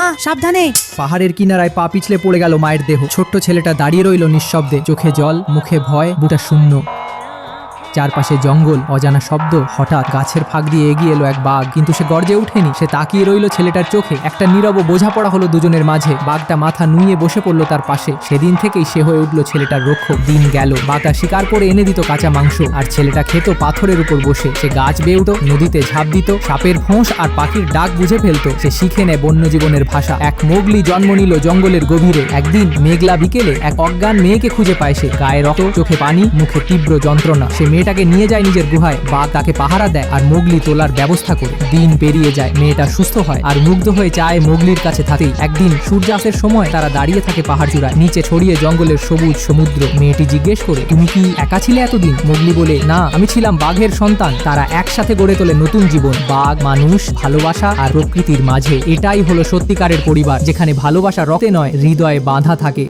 মা সাবধানে। পাহাড়ের কিনারায় পা পিছলে পড়ে গেল মায়ের দেহ। ছোট্ট ছেলেটা দাঁড়িয়ে রইল নিঃশব্দে, চোখে জল, মুখে ভয়, বুকটা শূন্য। চারপাশে জঙ্গল, অজানা শব্দ। হঠাৎ গাছের ফাঁক দিয়ে এগিয়ে এলো এক বাঘ, কিন্তু সে গর্জে ওঠেনি। সে তাকিয়ে রইল ছেলেটার চোখে। একটা নীরব বোঝাপড়া হলো দুজনের মাঝে। বাঘটা মাথা নুইয়ে বসে পড়লো তার পাশে। সেদিন থেকেই সে হয়ে উঠল ছেলেটার রক্ষক। দিন গেল, বাঘটা শিকার করে এনে দিত কাঁচা মাংস, আর ছেলেটা খেত পাথরের উপর বসে। সে গাছ বেয়ে উঠত, নদীতে ঝাঁপ দিত, সাপের ফোঁস আর পাখির ডাক বুঝে ফেলতো। সে শিখে নেয় বন্য জীবনের ভাষা। এক মোগলি জন্ম নিল জঙ্গলের গভীরে। একদিন মেঘলা বিকেলে এক অজ্ঞান মেয়েকে খুঁজে পায় সে। গায়ে রক্ত, চোখে পানি, মুখে তীব্র যন্ত্রণা। সে মেয়েটাকে নিয়ে যায় নিজের গুহায়। বাঘ তাকে পাহারা দেয় আর মোগলি তোলার ব্যবস্থা করে। দিন পেরিয়ে যায়, মেয়েটা সুস্থ হয় আর মুগ্ধ হয়ে চায় মোগলির কাছে থাকতেই। একদিন সূর্যাস্তের সময় তারা দাঁড়িয়ে থাকে পাহাড় চূড়ায়, নিচে ছড়িয়ে জঙ্গলের সবুজ সমুদ্র। মেয়েটি জিজ্ঞেস করে, তুমি কি একা ছিলে এতদিন? মোগলি বলে, না, আমি ছিলাম বাঘের সন্তান। তারা একসাথে গড়ে তোলে নতুন জীবন। বাঘ, মানুষ, ভালোবাসা আর প্রকৃতির মাঝে। এটাই হলো সত্যিকারের পরিবার, যেখানে ভালোবাসা রক্তে নয়, হৃদয়ে বাঁধা থাকে।